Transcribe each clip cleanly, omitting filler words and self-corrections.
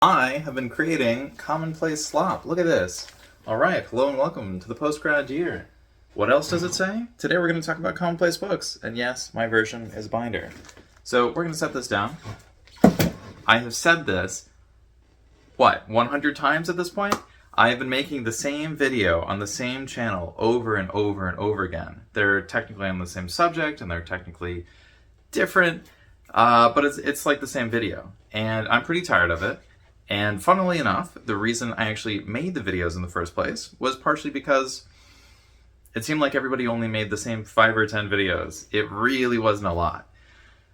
I have been creating Commonplace Slop. Look at this. Alright, hello and welcome to the post-grad year. What else does it say? Today we're going to talk about Commonplace books, and yes, my version is binder. So we're going to set this down. I have said this, 100 times at this point? I have been making the same video on the same channel over and over and over again. They're technically on the same subject, and they're technically different, but it's like the same video. And I'm pretty tired of it. And funnily enough, the reason I actually made the videos in the first place was partially because it seemed like everybody only made the same 5 or 10 videos. It really wasn't a lot.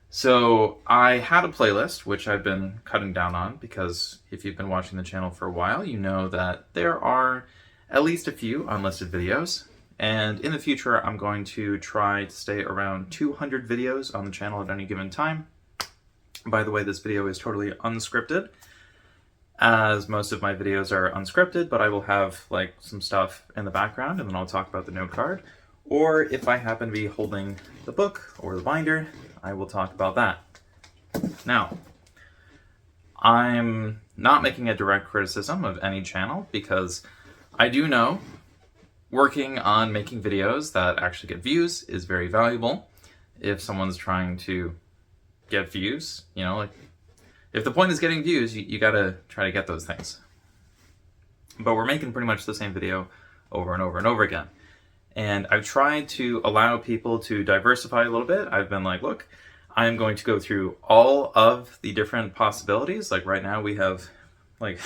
So I had a playlist, which I've been cutting down on, because if you've been watching the channel for a while, you know that there are at least a few unlisted videos. And in the future, I'm going to try to stay around 200 videos on the channel at any given time. By the way, this video is totally unscripted, as most of my videos are unscripted, but I will have like some stuff in the background and then I'll talk about the note card. Or if I happen to be holding the book or the binder, I will talk about that. Now, I'm not making a direct criticism of any channel because I do know working on making videos that actually get views is very valuable. If someone's trying to get views, you know, like if the point is getting views, you gotta try to get those things. But we're making pretty much the same video over and over and over again. And I've tried to allow people to diversify a little bit. I've been like, look, I'm going to go through all of the different possibilities. Like right now we have like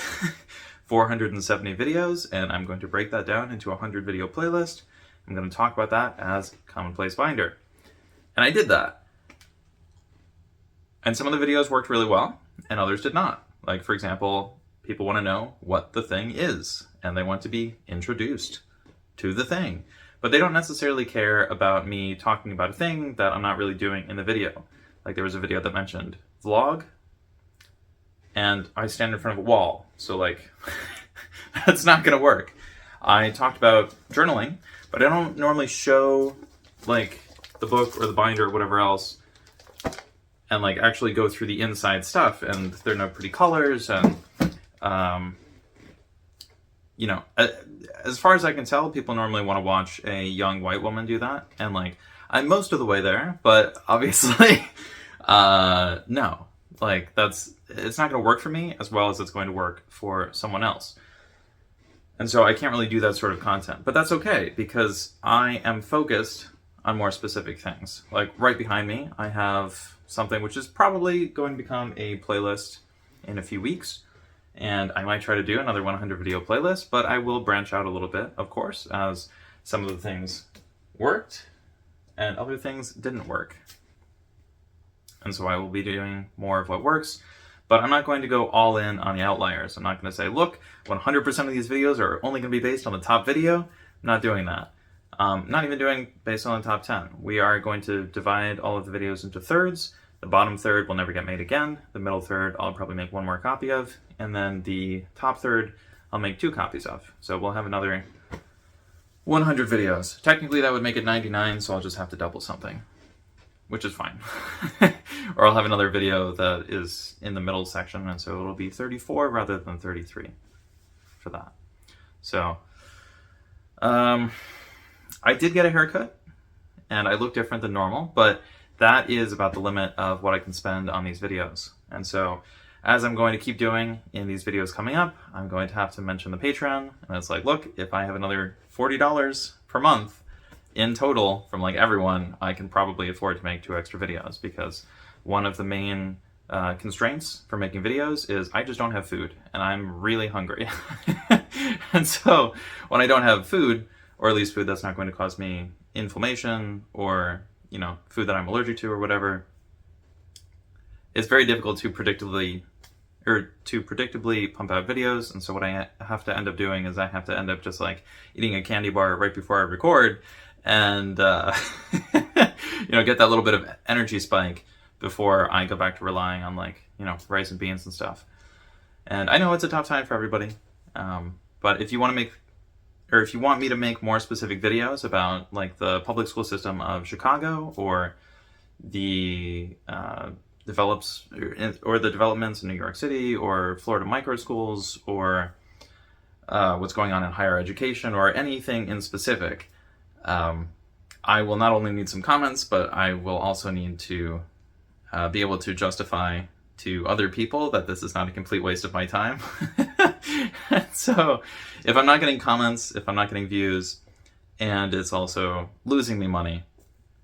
470 videos, and I'm going to break that down into a 100 video playlist. I'm going to talk about that as Commonplace Binder. And I did that. And some of the videos worked really well, and others did not. Like, for example, people want to know what the thing is, and they want to be introduced to the thing. But they don't necessarily care about me talking about a thing that I'm not really doing in the video. Like, there was a video that mentioned vlog, and I stand in front of a wall. So, like, that's not going to work. I talked about journaling, but I don't normally show, like, the book or the binder or whatever else and like actually go through the inside stuff, and there are no pretty colors, and you know, as far as I can tell, people normally want to watch a young white woman do that, and like I'm most of the way there, but obviously no, like it's not going to work for me as well as it's going to work for someone else. And so I can't really do that sort of content, but that's okay because I am focused on more specific things. Like right behind me, I have something which is probably going to become a playlist in a few weeks. And I might try to do another 100 video playlist, but I will branch out a little bit, of course, as some of the things worked and other things didn't work. And so I will be doing more of what works, but I'm not going to go all in on the outliers. I'm not going to say, look, 100% of these videos are only going to be based on the top video. I'm not doing that. Not even doing based on the top 10. We are going to divide all of the videos into thirds. The bottom third will never get made again. The middle third I'll probably make one more copy of. And then the top third I'll make 2 copies of. So we'll have another 100 videos. Technically that would make it 99, so I'll just have to double something, which is fine. Or I'll have another video that is in the middle section, and so it'll be 34 rather than 33 for that. So, I did get a haircut, and I look different than normal, but that is about the limit of what I can spend on these videos. And so, as I'm going to keep doing in these videos coming up, I'm going to have to mention the Patreon, and it's like, look, if I have another $40 per month in total from like everyone, I can probably afford to make 2 extra videos, because one of the main constraints for making videos is I just don't have food, and I'm really hungry. And so, when I don't have food, or at least food that's not going to cause me inflammation, or, you know, food that I'm allergic to or whatever, it's very difficult to predictably pump out videos. And so what I have to end up doing is I have to end up just like eating a candy bar right before I record, and you know, get that little bit of energy spike before I go back to relying on, like, you know, rice and beans and stuff. And I know it's a tough time for everybody, but if you want to make, or if you want me to make more specific videos about like the public school system of Chicago, or the develops or the developments in New York City or Florida micro schools or what's going on in higher education or anything in specific, I will not only need some comments, but I will also need to be able to justify to other people that this is not a complete waste of my time. So if I'm not getting comments, if I'm not getting views, and it's also losing me money,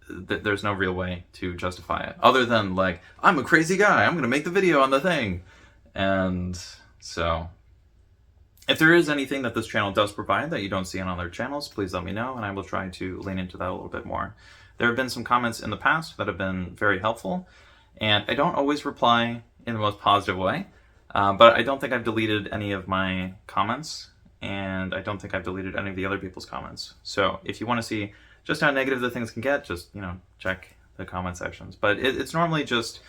there's no real way to justify it. Other than like, I'm a crazy guy, I'm gonna make the video on the thing. And so if there is anything that this channel does provide that you don't see on other channels, please let me know and I will try to lean into that a little bit more. There have been some comments in the past that have been very helpful, and I don't always reply in the most positive way, but I don't think I've deleted any of my comments, and I don't think I've deleted any of the other people's comments. So if you want to see just how negative the things can get, just, you know, check the comment sections. But it's normally just,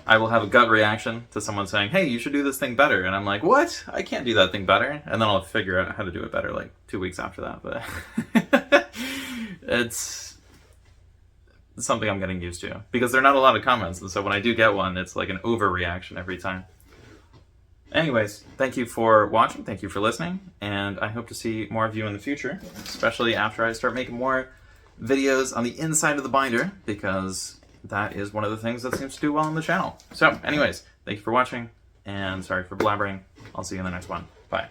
I will have a gut reaction to someone saying, hey, you should do this thing better. And I'm like, what? I can't do that thing better. And then I'll figure out how to do it better like 2 weeks after that. But it's something I'm getting used to because there are not a lot of comments. And so when I do get one, it's like an overreaction every time. Anyways, thank you for watching, thank you for listening, and I hope to see more of you in the future, especially after I start making more videos on the inside of the binder, because that is one of the things that seems to do well on the channel. So anyways, thank you for watching, and sorry for blabbering. I'll see you in the next one. Bye.